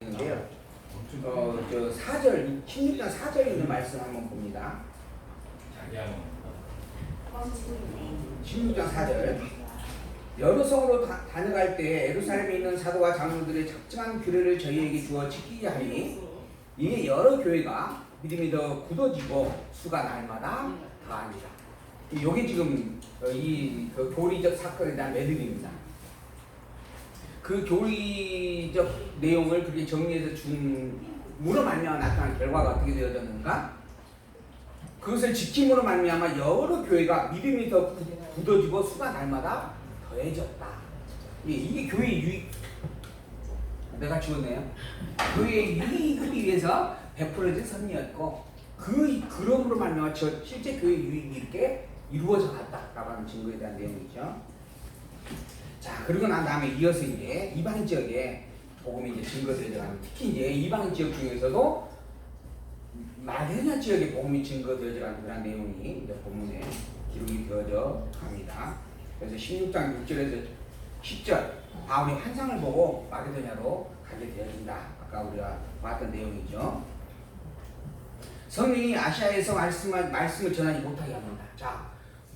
있는데요. 저 4절, 16장 4절에 있는 말씀 한번 봅니다. 16장 4절. 여러 성으로 다녀갈 때 예루살렘에 있는 사도와 장로들의 적정한 규례를 저희에게 주어 지키게 하니 이에 여러 교회가 믿음이 더 굳어지고 수가 날마다 더하니라. 이게 지금 그 교리적 사건에 대한 매듭입니다. 그 교리적 내용을 그렇게 정리해서 준무로 말미암아 나타난 결과가 어떻게 되어졌는가? 그것을 지킴으로 말미암아 여러 교회가 믿음이 더 굳어지고 수가 날마다 더해졌다. 이게 교회의 유익. 내가 주었네요. 교회의 유익을 위해서 베풀어진 선이었고 그럼으로 말미암아 실제 교회의 유익이 이렇게 이루어져 갔다라고 하는 증거에 대한 내용이죠. 자, 그리고 난 다음에 이어서 이제 이방 지역에 복음이 이제 증거되어져 가는, 특히 이제 이방 지역 중에서도 마게도냐 지역에 복음이 증거되어져 가는 그런 내용이 이제 본문에 기록이 되어져 갑니다. 그래서 16장 6절에서 10절 바울이 환상을 보고 마게도냐로 가게 되어진다. 아까 우리가 봤던 내용이죠. 성령이 아시아에서 말씀을 전하지 못하게 합니다. 자,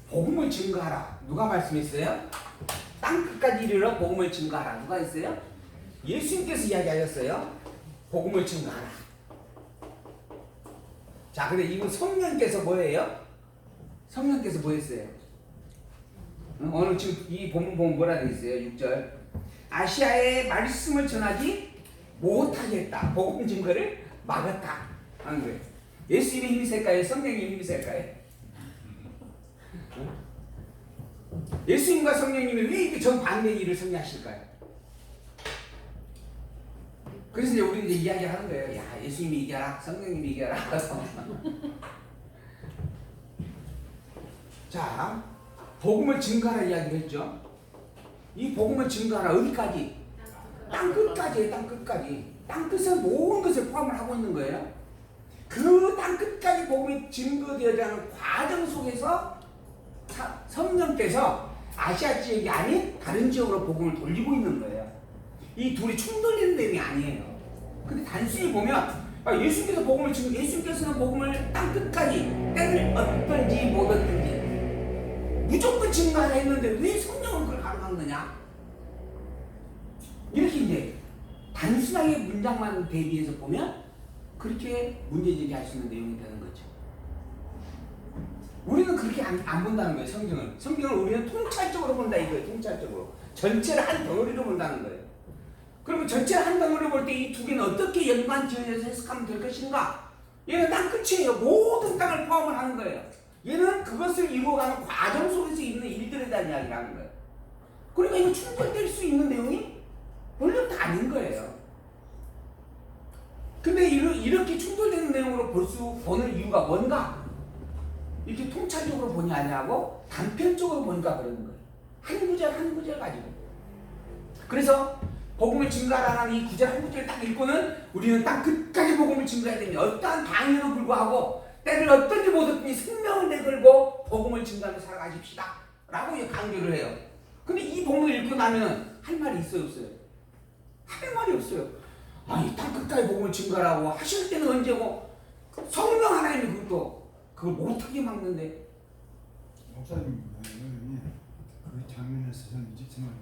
복음을 증거하라. 누가 말씀했어요? 땅 끝까지 이르러 복음을 증거하라. 누가 했어요? 예수님께서 이야기하셨어요. 복음을 증거하라. 자, 근데 이분 성령께서 뭐예요? 성령께서 뭐 했어요? 오늘 지금 이 본문 보면 뭐라 되어 있어요? 6절. 아시아에 말씀을 전하지 못하게 했다. 복음 증거를 막았다 하는 거예요. 예수님의 힘이 셀까요? 성령의 힘이 셀까요? 예수님과 성령님이 왜 이렇게 정반대의 일을 성리하실까요? 그래서 이제 우리 이제 이야기하는 거예요. 야, 예수님이 이겨라, 성령님이 이겨라. 자, 복음을 증거하라 이야기를 했죠. 이 복음을 증거하라 어디까지? 땅 끝까지예요. 땅 끝까지. 땅 끝은 모든 것을 포함을 하고 있는 거예요. 그 땅 끝까지 복음이 증거되어야 하는 과정 속에서 성령께서 아시아 지역이 아닌 다른 지역으로 복음을 돌리고 있는 거예요. 이 둘이 충돌되는 내용이 아니에요. 근데 단순히 보면 예수님께서는 복음을 땅 끝까지 때를 얻든지 못 얻든지 무조건 증거하라 했는데 왜 성령은 그걸 가로막는 거냐? 이렇게 이제 단순하게 문장만 대비해서 보면 그렇게 문제제기할 수 있는 내용이 되는 거죠. 우리는 그렇게 안 본다는 거예요. 성경을 우리는 통찰적으로 본다 이거예요. 통찰적으로 전체를 한 덩어리로 본다는 거예요. 그러면 전체를 한 덩어리로 볼 때 이 두 개는 어떻게 연관지어서 해석하면 될 것인가? 얘는 땅 끝이에요. 모든 땅을 포함을 하는 거예요. 얘는 그것을 이루어가는 과정 속에서 있는 일들에 대한 이야기를 하는 거예요. 그러니까 이거 충돌될 수 있는 내용이 별로 다 아닌 거예요. 근데 이렇게 충돌되는 내용으로 보는 이유가 뭔가? 이렇게 통찰적으로 보니 아니하고 단편적으로 보니까 그러는 거예요. 한 구절 가지고. 그래서 복음을 증거하라는 이 구절 한 구절을 딱 읽고는 우리는 땅 끝까지 복음을 증거해야 됩니다. 어떠한 방해로 불구하고 때를 어떤지 못 얻더니 생명을 내걸고 복음을 증거하며 살아가십시다 라고 강조를 해요. 근데 이 복음을 읽고 나면 할 말이 있어요 없어요? 할 말이 없어요. 아니 땅 끝까지 복음을 증거하라고 하실 때는 언제고 성령 하나님이 그걸 못하게 막는데. 목사님 그 장면에서 저는 이제 정말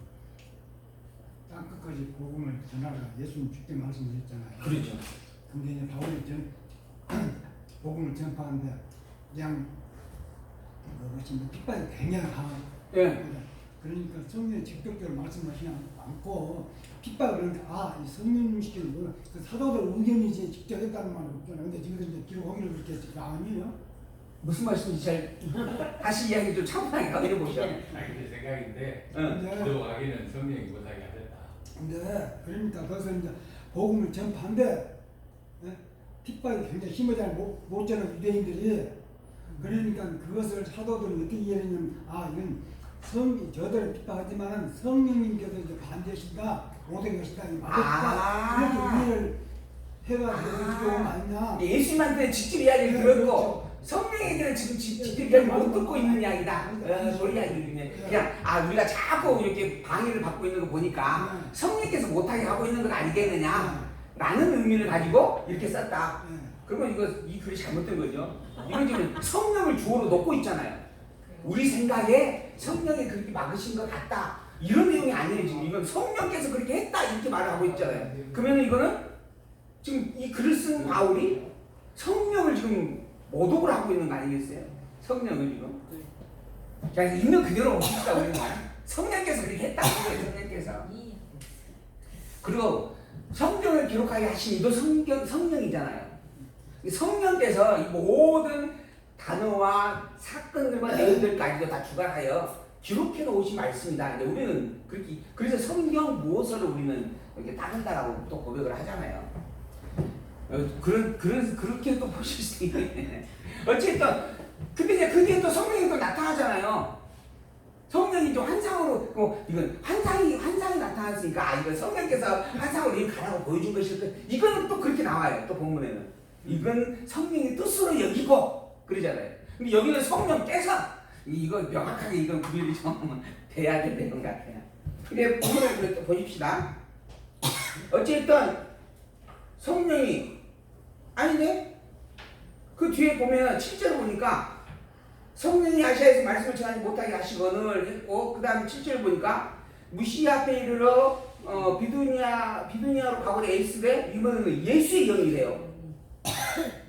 땅 끝까지 복음을 전하라 예수님 주께 말씀하셨잖아요. 그렇죠. 근데 이제 바울이 복음을 전파하는데 그냥 핍박이 굉장히 강하고 예. 그러니까 성령이 직접적으로 말씀하시지 않고 핍박을 그러니까 이 성령 시키는 거는 그 사도들 의견이 직접 했다는 말은 없잖아요. 근데 지금 이제 기록하기를 그렇게 아니에요. 무슨 말씀인지 잘 다시 이야기 좀 차분하게 해보시죠. 제 생각인데 들어가기는 성령이 못하게 하셨다. 근데 그러니까 거기서 이제 복음을 전파한데 핍박이 굉장히 심하잖아요. 못 전한 유대인들이. 그러니까 그것을 사도들은 어떻게 이해했냐면 이건 저들은 핍박하지만 성령님께서 이제 반대하신다, 모든 것이다, 이렇게 이해를 해가지고 들어온 거 아니냐. 예수님한테 직접 이야기를 들었고 성령에게는 지금 직접 이야기 못 듣고 있는 이야기다. 소리 이야기는 그냥 우리가 자꾸 이렇게 방해를 받고 있는 거 보니까 성령께서 못하게 하고 있는 건 아니겠느냐. 라는 의미를 가지고 이렇게 썼다. 예. 그러면 이 글이 잘못된 거죠. 이건 지금 성령을 주어로 놓고 있잖아요. 우리 생각에 성령이 그렇게 막으신 것 같다. 이런 내용이 아니에요. 지금 이건 성령께서 그렇게 했다 이렇게 말을 하고 있잖아요. 그러면 이거는 지금 이 글을 쓴 바울이 성령을 지금 모독을 하고 있는 거 아니겠어요? 성령을 지금. 자, 있는 그대로 봅시다 우리는. 성령께서 그렇게 했다. 성령께서. 그리고 성경을 기록하게 하신 이도 성령이잖아요. 성령께서 이 모든 단어와 사건들과 내용들까지도 다 주관하여 기록해 놓으신 말씀이다. 근데 우리는 그렇게 그래서 성경 무엇을 우리는 이렇게 따른다라고 또 고백을 하잖아요. 그렇게 또 보실 수 있네. 어쨌든 근데 이제 그 뒤에 또 성령이 또 나타나잖아요. 성령이 좀 환상으로 이건 환상이 나타났으니까 이건 성령께서 환상으로 이 가라고 보여준 것일 것. 이거는 또 그렇게 나와요. 또 본문에는 이건 성령의 뜻으로 여기고 그러잖아요. 근데 여기는 성령께서 이거 명확하게 이건 구별이 좀 돼야 되는 것 같아요. 근데 본문을 또 보십시다. 어쨌든 성령이 아니네. 그 뒤에 보면 7절 보니까 성령이 아시아에서 말씀을 전하지 못하게 하시거늘 했고 그 다음 7절 보니까 무시아 앞에 이르러 비두니아로 가버린 에이스데 이거는 예수의 영이래요.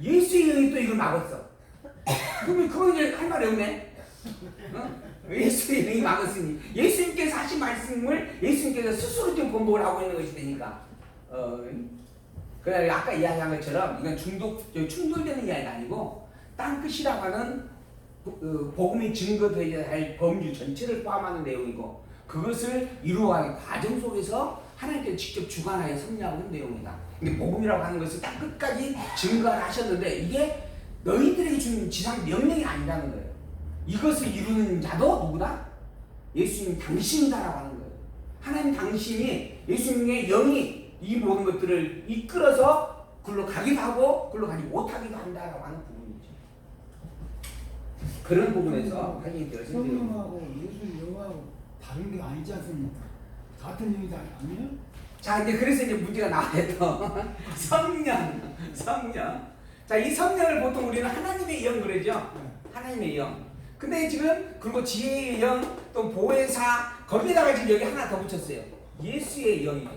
예수의 영이 또 이걸 막았어. 그러면 그건 이제 할 말이 없네. 예수의 영이 막았으니 예수님께서 하신 말씀을 예수님께서 스스로 좀 번복을 하고 있는 것이 되니까 그러나 아까 이야기한 것처럼 이건 충돌되는 이야기가 아니고 땅끝이라고 하는 복음이 증거되어야 할 범주 전체를 포함하는 내용이고 그것을 이루어가는 과정 속에서 하나님께서 직접 주관하여 섭리하고 있는 내용이다. 근데 복음이라고 하는 것을 딱 끝까지 증거를 하셨는데 이게 너희들에게 주는 지상 명령이 아니라는 거예요. 이것을 이루는 자도 누구다? 예수님 당신이다라고 하는 거예요. 하나님 당신이 예수님의 영이 이 모든 것들을 이끌어서 글로 가기도 하고 글로 가지 못하기도 한다라고 하는 부분이죠. 그런 부분에서 확인이 되어서 성령하고 예수 영하고 다른 게 아니지 않습니까? 같은 영이 아니에요? 자 이제 그래서 이제 문제가 나와요. 성령. 자 이 성령을 보통 우리는 하나님의 영 그러죠. 하나님의 영. 근데 지금 그리고 지혜의 영 또 보혜사 거기다가 지금 여기 하나 더 붙였어요. 예수의 영이.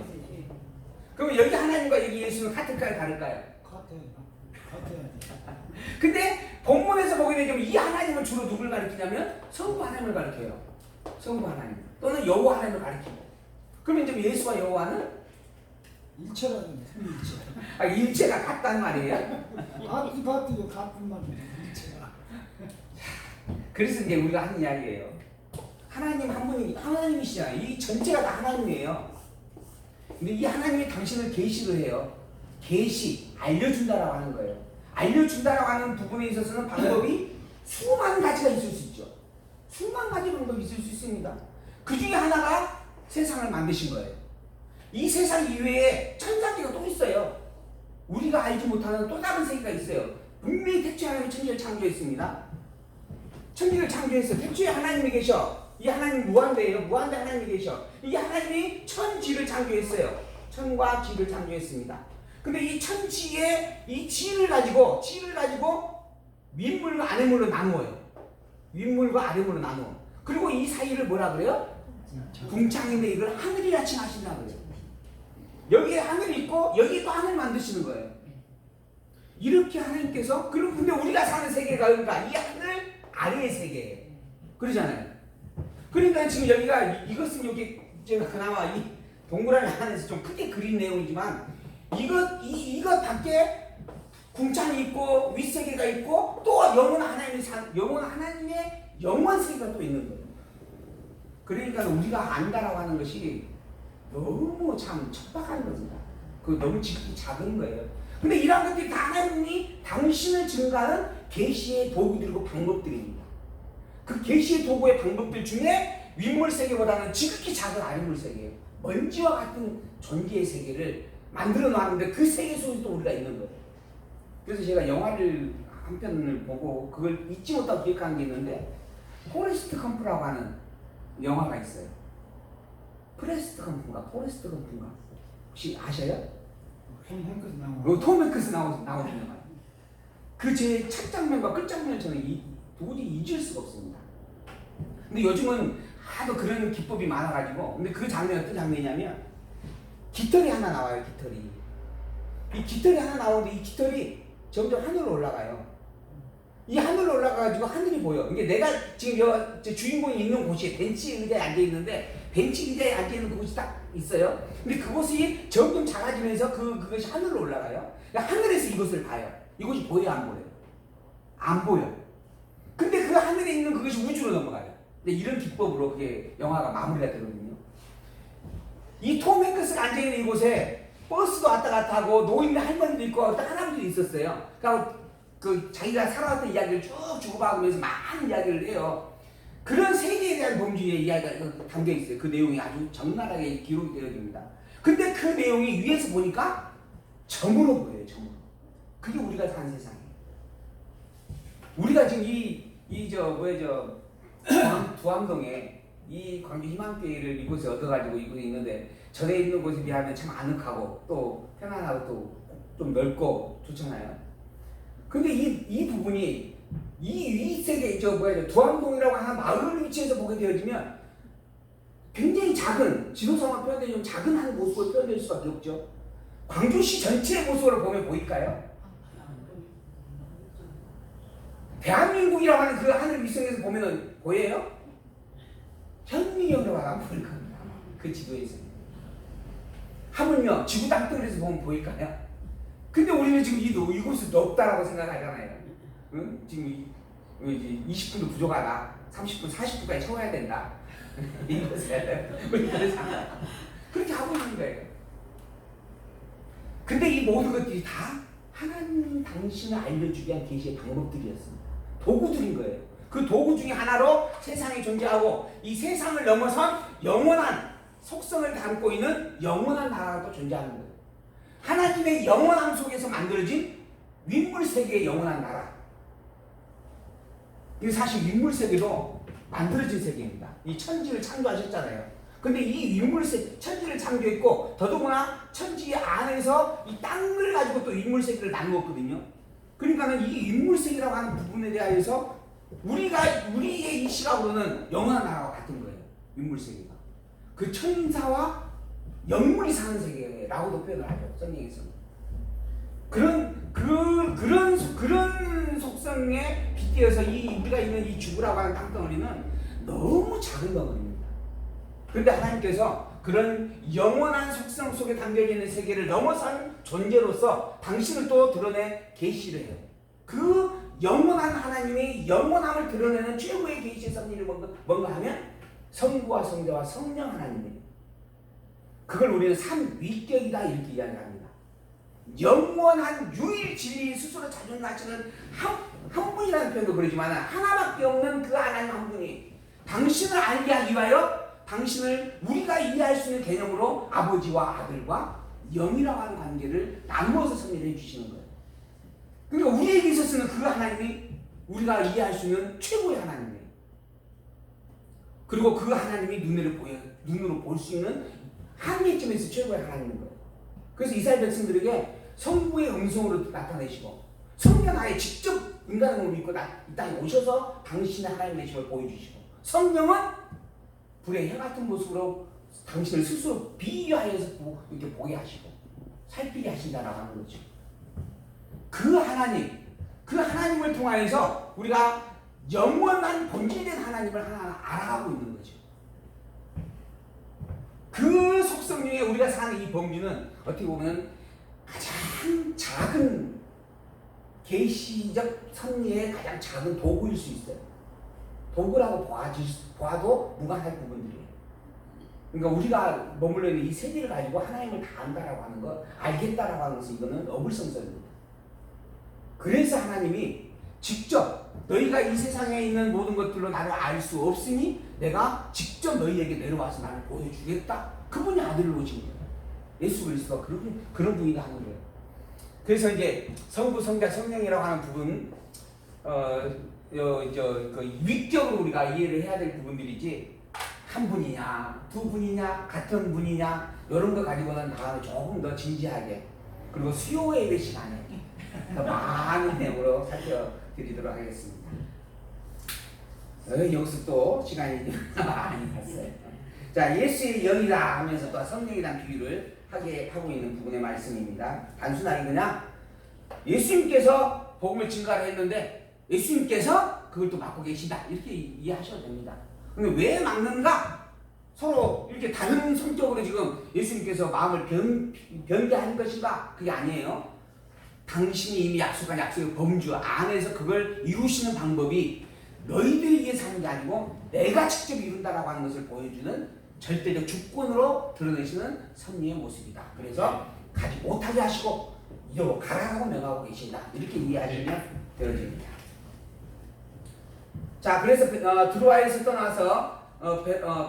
그러면 여기 하나님과 여기 예수는 같을까요, 다를까요? 같아요. 근데 본문에서 보게 되면 이 하나님은 주로 누굴 가리키냐면 성부 하나님을 가리켜요. 성부 하나님 또는 여호와 하나님을 가리키고. 그러면 지금 예수와 여호와는 일체라는 일체. 일체가 같단 말이에요. 같은 말이에요. 일체가. 그래서 이제 우리가 하는 이야기예요. 하나님 한 분이 하나님이시잖아요. 이 전체가 다 하나님이에요. 근데 이 하나님이 당신을 계시를 해요. 계시, 알려준다라고 하는 거예요. 알려준다라고 하는 부분에 있어서는 방법이 수만 가지가 있을 수 있죠. 수만 가지 방법이 있을 수 있습니다. 그 중에 하나가 세상을 만드신 거예요. 이 세상 이외에 천상계가 또 있어요. 우리가 알지 못하는 또 다른 세계가 있어요. 분명히 태초에 하나님이 천지를 창조했습니다. 천지를 창조해서 태초에 하나님이 계셔. 이 하나님 무한대예요. 무한대 하나님이 계셔. 이 하나님이 천지를 창조했어요. 천과 지를 창조했습니다. 근데 이 천지의 이 지를 가지고 윗물과 아랫물로 나누어요. 윗물과 아랫물로 나누어. 그리고 이 사이를 뭐라 그래요? 궁창인데 이걸 하늘이라 칭하신다고 그래요. 여기에 하늘이 있고 여기도 하늘 만드시는 거예요. 이렇게 하나님께서 근데 우리가 사는 세계가 그러니까 이 하늘 아래의 세계예요. 그러잖아요. 그러니까 지금 여기가 이것은 여기 제가 그나마 이 동그라미 안에서 좀 크게 그린 내용이지만 이것 밖에 궁창이 있고 윗세계가 있고 또 영원한 하나님의 영원 세계가 또 있는 거예요. 그러니까 우리가 안다라고 하는 것이 너무 참 척박한 겁니다. 그 너무 지극히 작은 거예요. 근데 이런 것들이 다 하나님이 당신을 증가하는 계시의 도구들이고 방법들입니다. 그 계시의 도구의 방법들 중에 윗물 세계보다는 지극히 작은 아랫물 세계, 먼지와 같은 존재의 세계를 만들어 놨는데 그 세계 속에 또 우리가 있는 거예요. 그래서 제가 영화를 한 편을 보고 그걸 잊지 못하고 기억하는 게 있는데 포레스트 검프라고 하는 영화가 있어요. 포레스트 검프인가 혹시 아셔요? 톰 행크스 나오고. 톰 행크스 나오는 영화. 그 제 첫 장면과 끝 장면을 저는 도저히 잊을 수가 없습니다. 근데 요즘은 하도 그런 기법이 많아가지고, 근데 그 장면 어떤 장면이냐면 깃털이 하나 나와요. 이 깃털이 하나 나오는데 이 깃털이 점점 하늘로 올라가요. 이 하늘로 올라가가지고 하늘이 보여. 이게 내가 지금 저 주인공이 있는 곳이 벤치 의자에 앉아 있는데 벤치 의자에 앉아 있는 그곳이 딱 있어요. 근데 그곳이 점점 작아지면서 그것이 하늘로 올라가요. 그러니까 하늘에서 이것을 봐요. 이것이 보여 안 보여? 안 보여. 근데 그 하늘에 있는 그것이 우주로 넘어가요. 근데 이런 기법으로 그게 영화가 마무리가 되거든요. 이 톰 행크스가 앉아 있는 이곳에 버스도 왔다 갔다 하고 노인네 할머니도 있고 어떤 할아버지도 있었어요. 그러니까 그 자기가 살아왔던 이야기를 쭉 주고받으면서 많은 이야기를 해요. 그런 세계에 대한 범주의 이야기가 담겨 있어요. 그 내용이 아주 적나라하게 기록이 되어집니다. 근데 그 내용이 위에서 보니까 점으로 보여요. 점으로. 그게 우리가 사는 세상이에요. 우리가 지금 두암동에 이 광주 희망교회를 이곳에 얻어가지고 이곳에 있는데 전에 있는 곳에 비하면 참 아늑하고 또 편안하고 또 좀 넓고 좋잖아요. 근데 이 부분이 이 세계 두암동이라고 하는 마을 위치에서 보게 되어지면 굉장히 작은 지도상으로 표현되는 좀 작은 한 모습으로 표현될 수밖에 없죠. 광주시 전체의 모습을 보면 보일까요? 대한민국이라고 하는 그 하늘 위성에서 보면은 보여요? 현미경으로 안 보일 겁니다. 그 지도에서. 하물며 지구 땅덩어리에서 보면 보일까요? 근데 우리는 지금 이곳이 넓다라고 생각하잖아요. 응? 지금 20분도 부족하다. 30분, 40분까지 채워야 된다. 이곳에. 그렇게 하고 있는 거예요. 근데 이 모든 것들이 다 하나님 당신을 알려주기 위한 계시의 방법들이었습니다. 도구들인 거예요. 그 도구 중에 하나로 세상이 존재하고 이 세상을 넘어선 영원한 속성을 담고 있는 영원한 나라가 또 존재하는 거예요. 하나님의 영원함 속에서 만들어진 윗물세계의 영원한 나라. 이게 사실 윗물세계도 만들어진 세계입니다. 이 천지를 창조하셨잖아요. 근데 이 윗물세계, 천지를 창조했고 더더구나 천지 안에서 이 땅을 가지고 또 윗물세계를 나누었거든요. 그러니까는 이 윗물세계라고 하는 부분에 대하여서 우리의 이 시각으로는 영원한 나라와 같은 거예요. 윗물세계가. 그 천사와 영물이 사는 세계라고도 표현을 하죠. 성경에서는. 그런 속성에 빗대어서 우리가 있는 이 지구라고 하는 땅덩어리는 너무 작은 덩어리입니다. 그런데 하나님께서 그런 영원한 속성 속에 담겨져 있는 세계를 넘어선 존재로서 당신을 또 드러내 계시를 해요. 그 영원한 하나님의 영원함을 드러내는 최고의 계시의 섭리를 뭔가 하면 성부와 성자와 성령 하나님이에요. 그걸 우리는 삼위격이다 이렇게 이야기합니다. 영원한 유일 진리 스스로 자존하시는 한 분이라는 표현도 그러지만 하나밖에 없는 그 하나님 한 분이 당신을 알게 하기 위하여 당신을 우리가 이해할 수 있는 개념으로 아버지와 아들과 영이라고 하는 관계를 나누어서 섭리를 해주시는 거예요. 그러니까 우리에게 있어서는 그 하나님이 우리가 이해할 수 있는 최고의 하나님이에요. 그리고 그 하나님이 눈으로 볼 수 있는 한계점에서 최고의 하나님인 거예요. 그래서 이스라엘 백성들에게 성부의 음성으로 나타내시고 성령 아예 직접 인간의 몸을 입고 이 땅에 오셔서 당신의 하나님의 힘을 보여주시고 성령은 불의 해 같은 모습으로 당신을 스스로 비유하여서 이렇게 보게 하시고 살피게 하신다라고 하는 거죠. 그 하나님을 통하여서 우리가 영원한 본질된 하나님을 하나하나 알아가고 있는 거죠. 그 속성 중에 우리가 사는 이 범주는 어떻게 보면 가장 작은 계시적 섭리의 가장 작은 도구일 수 있어요. 도구라고 봐도 무관할 부분들이에요. 그러니까 우리가 머물러 있는 이 세계를 가지고 하나님을 다 안다라고 하는 것, 알겠다라고 하는 것은 이거는 어불성설입니다. 그래서 하나님이 직접 너희가 이 세상에 있는 모든 것들로 나를 알 수 없으니 내가 직접 너희에게 내려와서 나를 보여주겠다. 그분이 아들을 오신 거예요. 예수 그리스도가 그런 분이다 하는 거예요. 그래서 이제 성부, 성자, 성령이라고 하는 부분, 그 위격으로 우리가 이해를 해야 될 부분들이지 한 분이냐, 두 분이냐, 같은 분이냐 이런 거 가지고는 다음에 조금 더 진지하게. 그리고 수요 예배 시간에 더 많은 내용으로 살펴드리도록 하겠습니다. 여기서 또 시간이 많이 갔어요. 자, 예수의 영이다 하면서 또 성령이란 비유를 하고 있는 부분의 말씀입니다. 단순하게 그냥 예수님께서 복음을 증가를 했는데 예수님께서 그걸 또 맡고 계신다 이렇게 이해하셔도 됩니다. 근데 왜 맡는가? 서로 이렇게 다른 성격으로 지금 예수님께서 마음을 변개하는 것인가? 그게 아니에요. 당신이 이미 약속한 약속의 범주 안에서 그걸 이루시는 방법이 너희들이 위해서 하는 게 아니고 내가 직접 이룬다라고 하는 것을 보여주는 절대적 주권으로 드러내시는 섭리의 모습이다. 그래서 가지 못하게 하시고 이대로 가라고 명하고 계신다. 이렇게 이해하시면 되어집니다. 자, 그래서 드로아에서 떠나서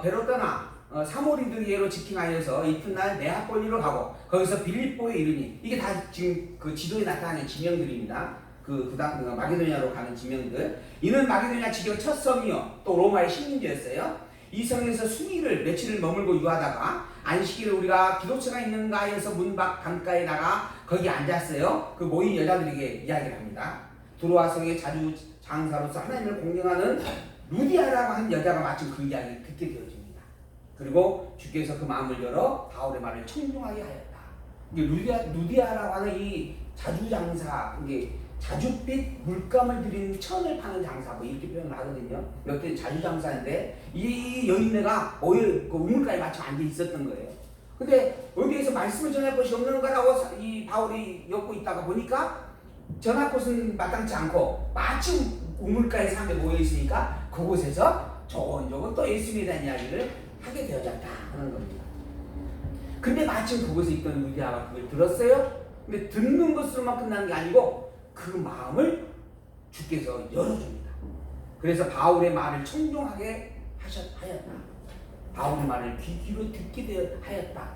배로 떠나 사모리드리에로 직행하여서 이튿날 네아폴리로 가고 거기서 빌립보에 이르니 이게 다 지금 그 지도에 나타나는 지명들입니다. 그다음 마게도냐로 가는 지명들. 이는 마게도냐 지경 첫 성이요 또 로마의 식민지였어요. 이 성에서 수일을 며칠을 머물고 유하다가 안식일을 우리가 기도처가 있는가 해서 문 밖 강가에 나가 거기 앉았어요. 그 모인 여자들에게 이야기를 합니다. 드로아 성의 자주 장사로서 하나님을 공경하는 루디아라고 하는 여자가 마침 그 이야기를 듣게 되어집니다. 그리고 주께서 그 마음을 열어 바울의 말을 청중하게 하였다. 루디아라고 하는 이 자주장사, 이게 자줏빛 물감을 들인 천을 파는 장사, 뭐 이렇게 표현을 하거든요. 몇 개 자주장사인데 이 여인네가 그 우물가에 마침 앉아 있었던 거예요. 근데 어디에서 말씀을 전할 것이 없는 거라고 이 바울이 엮고 있다가 보니까 전할 곳은 마땅치 않고 마침 우물가에 사람들이 모여 있으니까 그곳에서 조곤조곤 또 예수님에 대한 이야기를 하게 되어졌다 하는 겁니다. 근데 마침 그곳에 있던 루디아가 그걸 들었어요. 근데 듣는 것으로만 끝나는 게 아니고 그 마음을 주께서 열어줍니다. 그래서 바울의 말을 청중하게 하였다. 바울의 말을 귀 기울여 듣게 하였다.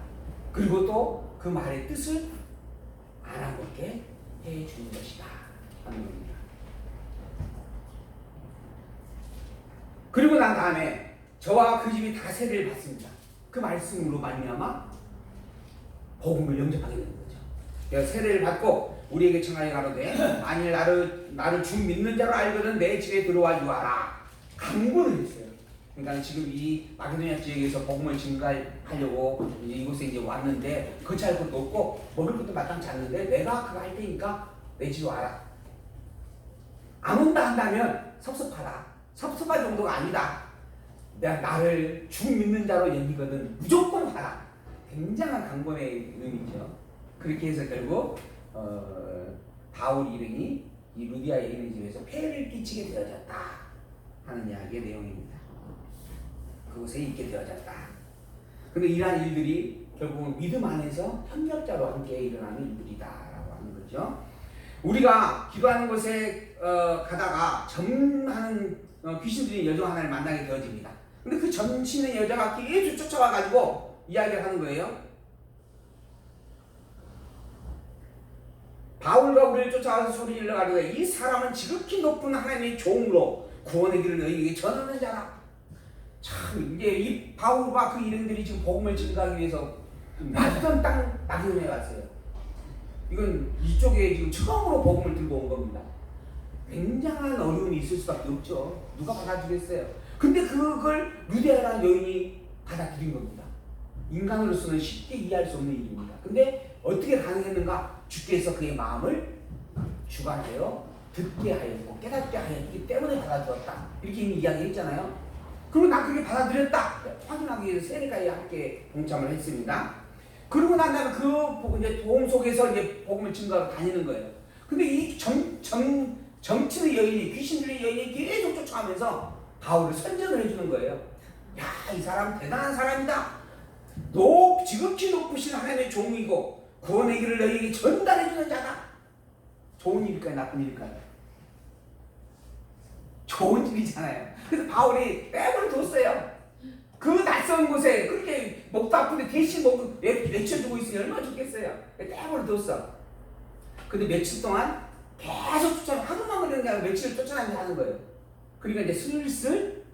그리고 또 그 말의 뜻을 알아보게 해주는 것이다 하는 겁니다. 그리고 난 다음에 저와 그 집이 다 세례를 받습니다. 그 말씀으로 말미암아 복음을 영접하게 되는 거죠. 그래서 세례를 받고 우리에게 청하여 가로되 만일 나를 주 믿는 자로 알거든 내 집에 들어와 주어라 강구를 했어요. 그러니까 지금 이 마게도냐 지역에서 복음을 증가하려고 이곳에 이제 왔는데 거처할 것도 없고 먹을 것도 마땅치 않는데 내가 그거 할 테니까 내 집에 와라. 안 온다 한다면 섭섭하다. 섭섭할 정도가 아니다. 내가 나를 주 믿는 자로 여기거든 무조건 와라. 굉장한 강권의 의미죠. 그렇게 해서 결국 바울 일행이 이 루디아에 있는 집에서 폐해를 끼치게 되어졌다 하는 이야기의 내용입니다. 그곳에 있게 되어졌다. 근데 이러한 일들이 결국은 믿음 안에서 협력자로 함께 일어나는 일들이다라고 하는 거죠. 우리가 기도하는 곳에 가다가 점하는 귀신들이 여종 하나를 만나게 되어집니다. 근데 그 점치는 여자가 계속 쫓아와가지고 이야기를 하는 거예요. 바울과 우리를 쫓아와서 소리질러 가로되 이 사람은 지극히 높은 하나님의 종으로 구원의 길을 너희에게 전하는 자라. 참 이제 이 바울과 그 일행들이 지금 복음을 증가하기 위해서 낯선 땅 마게도냐에 왔어요. 이건 이쪽에 지금 처음으로 복음을 들고 온 겁니다. 굉장한 어려움이 있을 수밖에 없죠. 누가 받아주겠어요. 근데 그걸 루디아라는 여인이 받아들인 겁니다. 인간으로서는 쉽게 이해할 수 없는 일입니다. 근데 어떻게 가능했는가? 주께서 그의 마음을 주관하여 듣게 하였고 깨닫게 하였기 때문에 받아들였다. 이렇게 이미 이야기했잖아요. 그리고 난 그게 받아들였다 확인하기 위해서 세례가에 함께 동참을 했습니다. 그리고 난 다음에 그 이제 도움 속에서 이제 복음을 증거하러 다니는 거예요. 근데 이 정치의 여인이 귀신들의 여인이 계속 쫓아가면서 바울을 선전을 해주는 거예요. 야, 이 사람 대단한 사람이다. 지극히 높으신 하나님의 종이고 구원의 길을 너희에게 전달해주는 자다. 좋은 일일까요? 나쁜 일일까요? 좋은 일이잖아요. 그래서 바울이 떼벌을 뒀어요. 그 낯선 곳에 그렇게 목도 아픈데 대신 외쳐주고 있으니 얼마나 좋겠어요. 떼벌을 뒀어. 근데 며칠 동안 계속 하루만 그러는 게 아니라 며칠을 쫓아다니면서 하는 거예요. 그러니까 이제 슬슬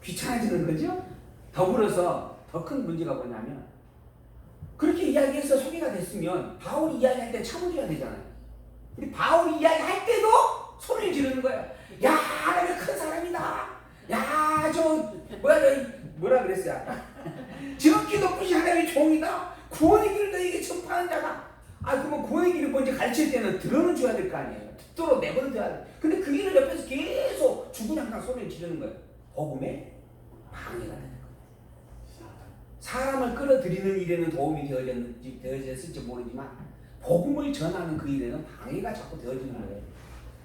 귀찮아지는 거죠. 더불어서 더 큰 문제가 뭐냐면 그렇게 이야기해서 소개가 됐으면 바울이 이야기할 때 참아줘야 되잖아요. 근데 바울이 이야기할 때도 소리를 지르는 거예요. 야, 내가 큰 사람이다. 야, 뭐라 그랬어요? 지극히 높으신 하나님의 종이다. 구원의 길을 너에게 전파하는 자다. 그러면 구원의 길을 먼저 가르칠 때는 들어는 줘야 될 거 아니에요. 듣도록 내버려 둬야 돼. 근데 그 길을 옆에서 계속 죽으냥상 소리를 지르는 거예요. 복음에 방해가 되는 거예요. 사람을 끌어들이는 일에는 도움이 되어졌을지 모르지만 복음을 전하는 그 일에는 방해가 자꾸 되어지는 거예요.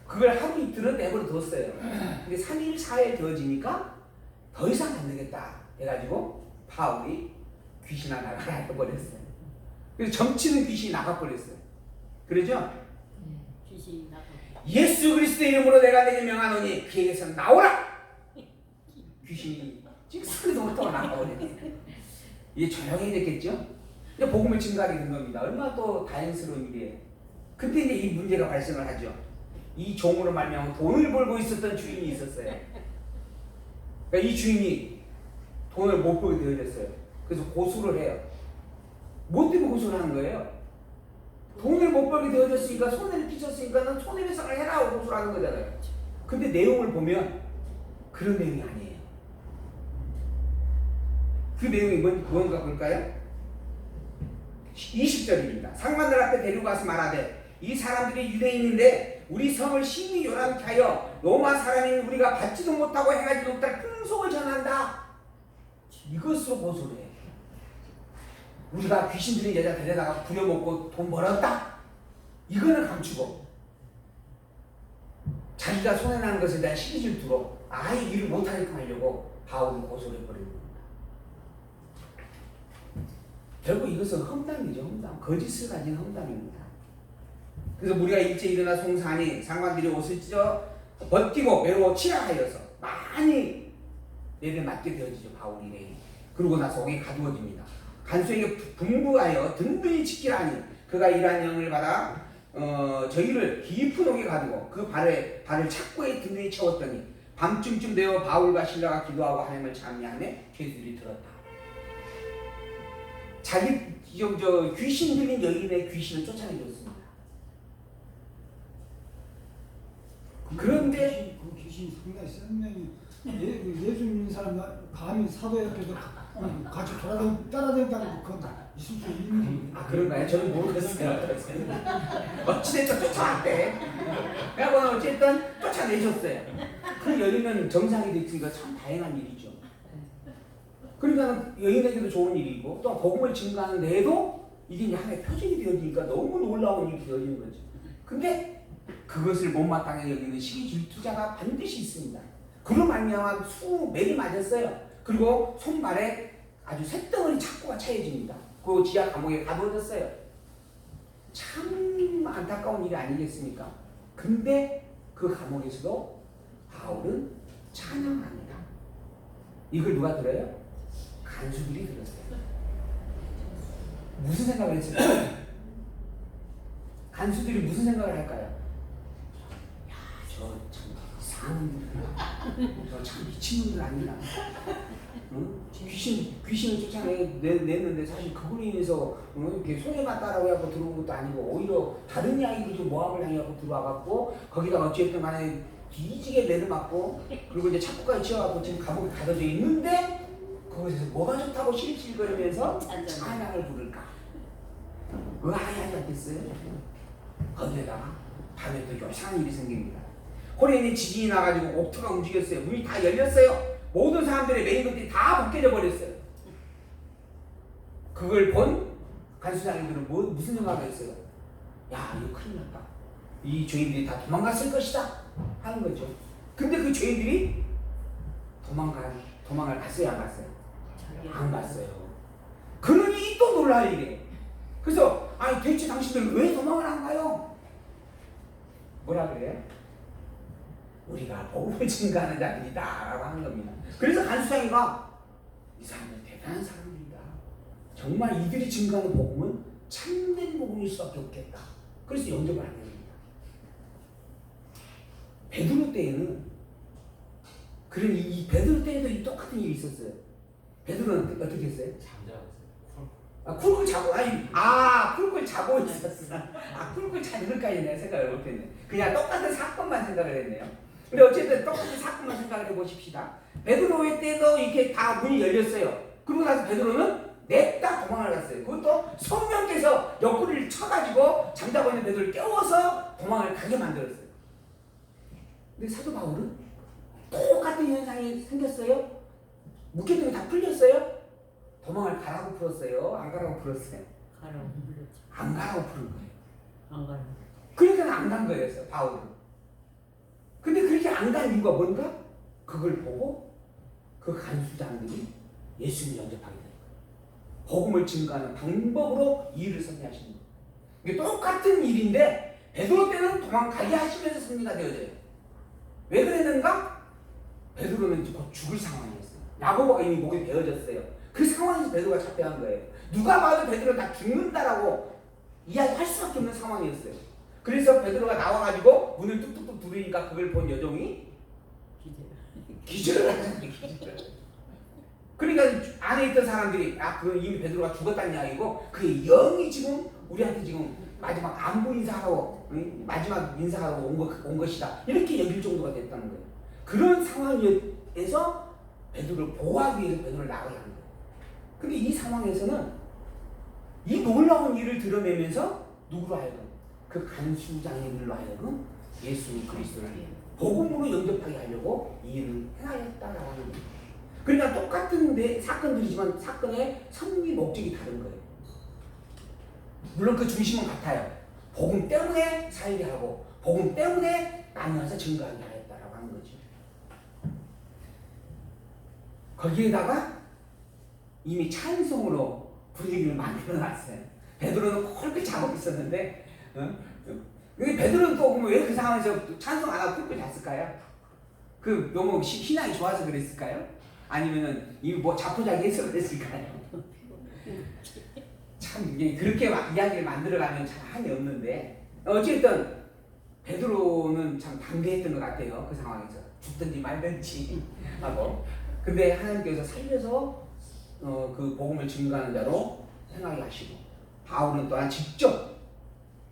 그걸 하루 이틀은 내버려 뒀어요. 근데 3일, 4일 되어지니까 더 이상 안 되겠다 해가지고 바울이 귀신아 나가라 해버렸어요. 그래서 점치는 귀신이 나가버렸어요. 그러죠? 귀신이 나가. 예수 그리스도의 이름으로 내가 내게 명하노니 그에게서 나오라! 귀신이 찍소리도 못하고 나가버렸어요. 이게 조용히 됐겠죠? 이제 복음을 증가하게 된 겁니다. 얼마나 또 다행스러운 일이에요. 근데 이제 이 문제가 발생을 하죠. 이 종으로 말미암아 돈을 벌고 있었던 주인이 있었어요. 그러니까 이 주인이 돈을 못 벌게 되어졌어요. 그래서 고소를 해요. 뭐 때문에 고소를 하는 거예요? 돈을 못 벌게 되어졌으니까 손해를 끼쳤으니까 는 손해배상을 해라 하고 고소를 하는 거잖아요. 근데 내용을 보면 그런 내용이 아니에요. 그 내용이 뭔가 볼까요? 20절입니다. 상관들 앞에 데리고 가서 말하되 이 사람들이 유대인인데 우리 성을 심히 요란케 하여 로마 사람인 우리가 받지도 못하고 행하지도 못할 풍속을 전한다. 이것으로 고소를 해요. 우리가 귀신 들린 여자 데려다가 부려먹고 돈 벌었다. 이거는 감추고 자기가 손해나는 것에 대한 시기 질투로 아예 일을 못하게끔 하려고 바울이 고소를 해버리는 겁니다. 결국 이것은 험담이죠. 험담. 거짓을 가진 험담입니다. 그래서 우리가 일찍 일어나 송사하니 상관들이 옷을 찢어 벗기고 매우 치하하여서 많이 내를 맞게 되어지죠. 바울이. 그러고 나서 옥에 가두어집니다. 간수에게 분부하여 든든히 지키라 하니 그가 이러한 영을 받아 저희를 깊은 옥에 가두고 그 발을 착고에 든든히 채웠더니 밤쯤쯤 되어 바울과 실라가 기도하고 하나님을 찬미하며 죄수들이 들었다. 자기 귀신 들린 여인의 귀신을 쫓아내줬습니다. 그런데 그 귀신이 상당히 센 명이 예수 믿는 사람 감히 사도 옆에서 같이 따라다닌다는 건 있을 수 있는 거예요. 그런가요? 저는 모르겠어요. 어찌됐든 쫓아왔대. 그래서 어쨌든 쫓아내셨어요. 그 여인은 정상이 됐으니까 참 다행한 일이죠. 그러니까 여인에게도 좋은 일이고 또 복음을 증가하는 데에도 이게 이제 하나의 표징이 되어지니까 너무 놀라운 일이 되어지는 거죠. 근데 그것을 못마땅하게 여기는 시기 질투자가 반드시 있습니다. 그로 말미암아 수매를 맞았어요. 그리고 손발에 아주 쇳덩어리 착고가 차여집니다. 그 지하 감옥에 가두어졌어요. 참 안타까운 일이 아니겠습니까? 근데 그 감옥에서도 바울은 찬양합니다. 이걸 누가 들어요? 간수들이 들었어요. 무슨 생각을 했을까요? 간수들이 무슨 생각을 할까요? 야, 저 참 이상한 놈들, 저 참 미친놈들 아니야. 응? 귀신을 쫓아냈는데 사실 그걸로 인해서 이렇게 손해봤다라고 하고 들어온 것도 아니고 오히려 다른 이야기를 좀 모함을 당해갖고 들어와갖고 거기다 어찌됐든 간에 뒤지게 매를 맞고 그리고 이제 착고까지 치워갖고 지금 감옥에 가둬져 있는데 거기서 뭐가 좋다고 실실거리면서 찬양을 부를까? 의아하지 않겠어요? 거기에다가 밤에 또 요상한 일이 생깁니다. 호련히 지진이 나가지고 옥토가 움직였어요. 문이 다 열렸어요. 모든 사람들의 메인 것들이 다 벗겨져 버렸어요. 그걸 본 간수장님들은 무슨 생각을 했어요? 야, 이거 큰일 났다. 이 죄인들이 다 도망갔을 것이다 하는 거죠. 근데 그 죄인들이 도망을 갔어요, 안 갔어요? 안 갔어요. 그러니 또 놀랄 일이에요. 그래서 아니 대체 당신들 왜 도망을 안 가요? 뭐라 그래요? 우리가 복음을 증가하는 자들이다 라고 하는 겁니다. 그래서 간수장이가 이 사람들 대단한 사람들이다. 정말 이들이 증가하는 복음은 참된 복음일 수밖에 없겠다. 그래서 영접을 하게 됩니다. 베드로 때에는 그런 이 베드로 때에도 이 똑같은 일이 있었어요. 베드로는 어떻게 했어요? 잠자고 있어요. 쿨쿨 자고 쿨쿨 자고 있었어. 쿨쿨 자는 것까지 내가 생각을 못했네. 그냥 똑같은 사건만 생각을 했네요. 근데 어쨌든 똑같은 사건만 생각을 해보십시다. 베드로의 때도 이렇게 다 문이 열렸어요. 그러고 나서 베드로는 냅다 도망을 갔어요. 그것도 성령께서 옆구리를 쳐가지고 잠자고 있는 베드로를 깨워서 도망을 가게 만들었어요. 근데 사도 바울은 똑같은 현상이 생겼어요. 묵혔던 게 다 풀렸어요. 도망을 가라고 풀었어요? 안 가라고 풀었어요? 가라고 불렀죠. 안 가라고 푸는 거예요. 안 가라고. 그러니까 안 간 거였어요, 바울은. 근데 그렇게 안 간 이유가 뭔가? 그걸 보고 그 간수장들이 예수님을 영접하게 된 거예요. 복음을 증거하는 방법으로 이 일을 섭리하시는 거예요. 이게 똑같은 일인데 베드로 때는 도망가게 하시면서 승리가 되어져요. 왜 그랬는가? 베드로는 곧 죽을 상황이었어요. 야고보가 이미 목이 베어졌어요. 그 상황에서 베드로가 잡혀간 거예요. 누가 봐도 베드로는 다 죽는다라고 이야기할 수밖에 없는 상황이었어요. 그래서 베드로가 나와가지고 문을 뚝뚝뚝 두드리니까 그걸 본 여종이 기절을 하잖아요. 기절을. 그러니까 안에 있던 사람들이 그 이미 베드로가 죽었다는 이야기고 그 영이 지금 우리한테 지금 마지막 안부 인사하러 마지막 인사하러 온 것이다. 이렇게 여길 정도가 됐다는 거예요. 그런 상황에서 베드로를 보호하기 위해서 베드로를 나가게 한 거예요. 근데 이 상황에서는 이 놀라운 일을 드러내면서 누구로 하여금 그 간수장애들로 하여금 예수 그리스도를 복음으로 영접하게 하려고 이 일을 행하였다라는 거예요. 그러니까 똑같은 사건들이지만 사건의 섭리 목적이 다른 거예요. 물론 그 중심은 같아요. 복음 때문에 살게 하고 복음 때문에 나누어서 증거하게 하였다라고 하는 거죠. 거기에다가 이미 찬송으로 분위기를 만들어놨어요. 베드로는 콜크 자고 있었는데 베드로는 또 왜 그 상황에서 찬송 안 하고 콜크 잤을까요? 그 너무 신앙이 좋아서 그랬을까요? 아니면은 이미 뭐 자포자기해서 그랬을까요? 참 이게 그렇게 이야기를 만들어가면 참 한이 없는데 어쨌든 베드로는 참 담대했던 것 같아요. 그 상황에서 죽든지 말든지 하고 근데 하나님께서 살려서 그 복음을 증거하는 자로 행하게 하시고 바울은 또한 직접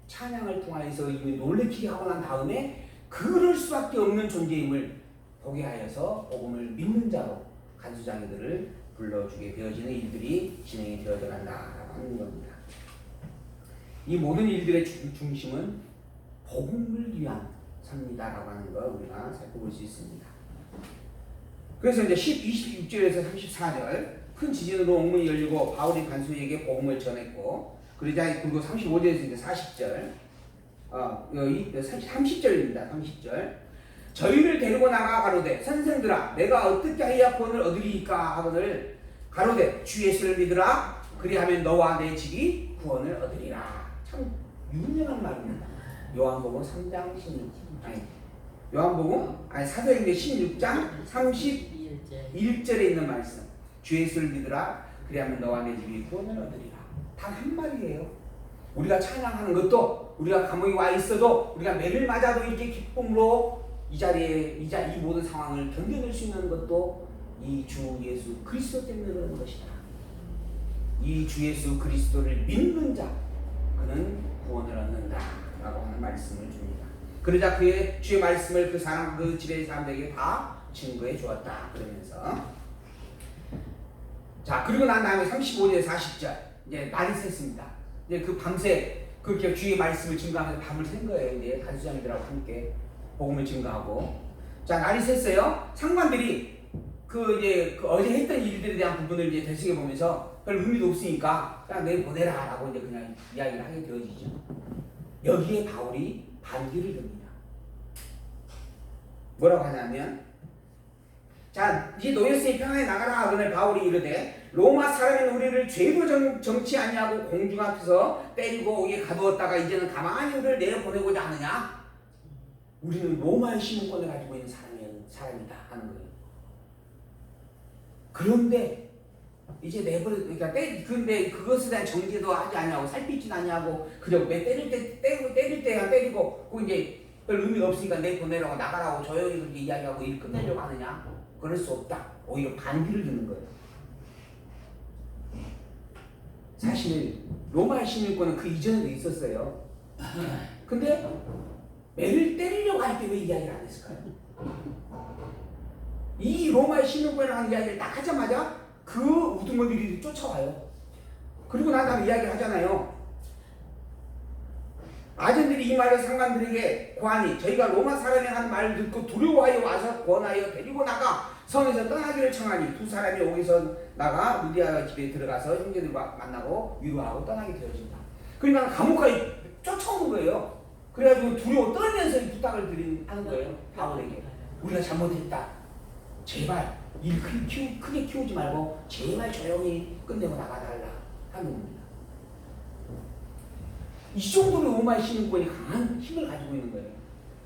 찬양을 통하여서 이미 놀래키게 하고 난 다음에 그럴 수밖에 없는 존재임을 보게 하여서 복음을 믿는 자로 간수장애들을 불러주게 되어지는 일들이 진행이 되어져 간다라고 하는 겁니다. 이 모든 일들의 중심은 복음을 위한 섭리다라고 하는 걸 우리가 살펴볼 수 있습니다. 그래서 이제 26절에서 34절 큰 지진으로 옥문이 열리고 바울이 간수에게 복음을 전했고 그리고 35절에서 이제 40절 30절입니다. 30절 저희를 데리고 나가 가로되 선생들아 내가 어떻게 하여 구원을 얻으리이까 하거늘 가로되 주 예수를 믿으라 그리하면 너와 내 집이 구원을 얻으리라. 참 유명한 말입니다. 요한복음 3장 16장 사도행전 16장 31절에 있는 말씀 주 예수를 믿으라 그리하면 너와 내 집이 구원을 얻으리라. 단 한 말이에요. 우리가 찬양하는 것도 우리가 감옥에 와 있어도 우리가 매를 맞아도 이렇게 기쁨으로 이 자리에 이 모든 상황을 견뎌낼 수 있는 것도 이 주 예수 그리스도 때문에 그런 것이다. 이 주 예수 그리스도를 믿는 자 그는 구원을 얻는다라고 하는 말씀을 줍니다. 그러자 그의 주의 말씀을 그 집의 사람들에게 다 증거해 주었다. 그러면서 자 그리고 난 다음에 35절 40절 이제 날이 샜습니다. 이제 그 밤새 그렇게 주의 말씀을 증거하면서 밤을 샌 거예요. 이제 간수장들하고 함께 복음을 증거하고 자 날이 샜어요. 상관들이 이제 어제 했던 일들에 대한 부분을 이제 되새겨 보면서 별 의미도 없으니까 그냥 내일 보내라라고 이제 그냥 이야기를 하게 되어지죠. 여기에 바울이 반기를 듭니다. 뭐라고 하냐면 자 이제 노예스의 평안에 나가라 하거늘 바울이 이르되 로마 사람인 우리를 죄도 정치 아니하고 공중 앞에서 때리고 오게 가두었다가 이제는 가만히 우리를 내어보내고자 하느냐? 우리는 로마의 시민권을 가지고 있는 사람이다 하는 거예요. 그런데 이제 그러니까 근데 그것에 대한 정죄도 하지 아니하고 살피지도 아니하고 그저 때릴 때 때리고 그 이제 별 의미가 없으니까 내보내라고 나가라고 조용히 그렇게 이야기하고 일 끝내려고 하느냐? 그럴 수 없다. 오히려 반기를 드는 거예요. 사실 로마 시민권은 그 이전에도 있었어요. 근데 매를 때리려고 할 때 왜 이야기를 안 했을까요? 이 로마 시민권이라는 이야기를 딱 하자마자 그 우두머리들이 쫓아와요. 그리고 난 다음에 이야기를 하잖아요. 아전들이 이 말을 상관들에게 고하니 저희가 로마 사람이 한 말을 듣고 두려워하여 와서 권하여 데리고 나가 성에서 떠나기를 청하니 두 사람이 오기서 나가 루디아 집에 들어가서 형제들과 만나고 위로하고 떠나게 되어진다. 그러니까 감옥까지 쫓아오는 거예요. 그래가지고 두려워 떨면서 이 부탁을 하는 거예요. 바울에게. 우리가 잘못했다. 제발 일 크게 키우지 말고 제발 조용히 끝내고 나가달라 하는 겁니다. 이 정도로 로마의 시민권이 강한 힘을 가지고 있는 거예요.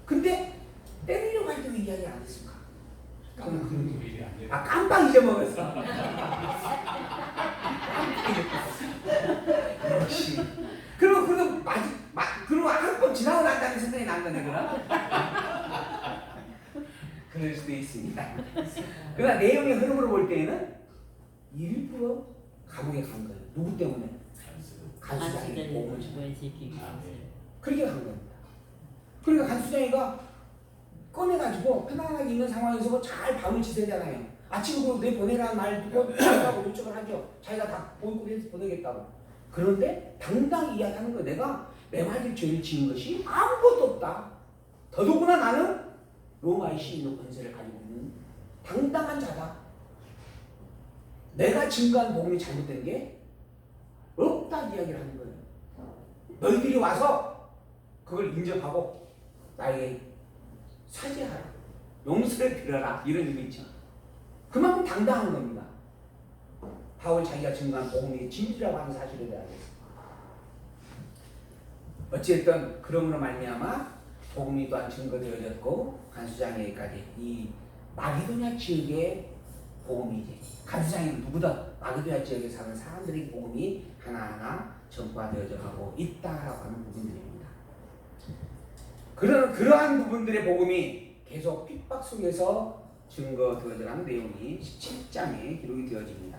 근데 때리려고 할 때 왜 이야기를 안 했을까? 깜빡 일이 안 돼. 깜빡 잊어먹었어. 역시. 그리고 그리고 한 번 지나고 난 다음에 생각이 난다네 그럼. 그럴 수도 있습니다. 그러나 내용의 흐름으로 볼 때에는 일부러 감옥에 간 거예요. 누구 때문에? 간수장이 보험을 지키고. 그렇게 간 겁니다. 그러니까 간수장이가 꺼내가지고 편안하게 있는 상황에서 잘 밤을 지새잖아요. 아침으로 내 보내라는 말 듣고 하고 요청을 하죠. 자기가 다 보이고 보내겠다고. 그런데 당당히 이야기하는 거예요. 내가 내 말을 죄를 지은 것이 아무것도 없다. 더더구나 나는 로마의 시민의 권세를 가지고 있는 당당한 자다. 내가 증거한 복음이 잘못된 게 없다 이야기를 하는 거예요. 너희들이 와서 그걸 인정하고 나에게 사죄하라. 용서를 빌어라. 이런 의미 있죠. 그만큼 당당한 겁니다. 바울 자기가 증거한 복음이 진리라고 하는 사실에 대해서. 어찌됐든 그러므로 말미암아 복음이 또한 증거되어졌고 간수장에게까지 이 마게도냐 지역의 복음이 이제 간수장이 누구다 마게도냐 지역에 사는 사람들의 복음이 하나하나 전파되어져 가고 있다라고 하는 부분들입니다. 그러한 부분들의 복음이 계속 핍박 속에서 증거되어져가는 내용이 17장에 기록이 되어집니다.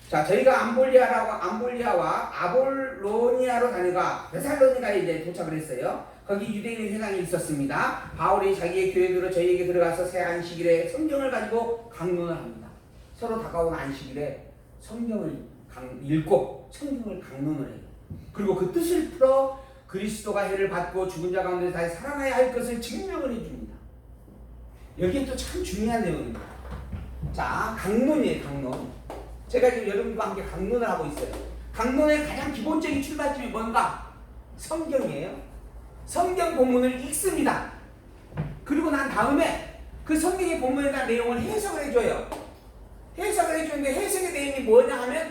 자, 저희가 암볼리아와 아볼로니아로 다녀가 데살로니가에 이제 도착을 했어요. 거기 유대인의 회당이 있었습니다. 바울이 자기의 교회로 저희에게 들어가서 새 안식일에 성경을 가지고 강론을 합니다. 서로 다가온 안식일에 성경을 읽고 성경을 강론을 해요. 그리고 그 뜻을 풀어 그리스도가 해를 받고 죽은 자 가운데 다시 살아나야 할 것을 증명을 해줍니다. 여기에 또 참 중요한 내용입니다. 자, 강론이에요, 강론. 제가 지금 여러분과 함께 강론을 하고 있어요. 강론의 가장 기본적인 출발점이 뭔가? 성경이에요. 성경 본문을 읽습니다. 그리고 난 다음에 그 성경의 본문에 대한 내용을 해석을 해줘요. 해석을 해주는데 해석의 내용이 뭐냐 하면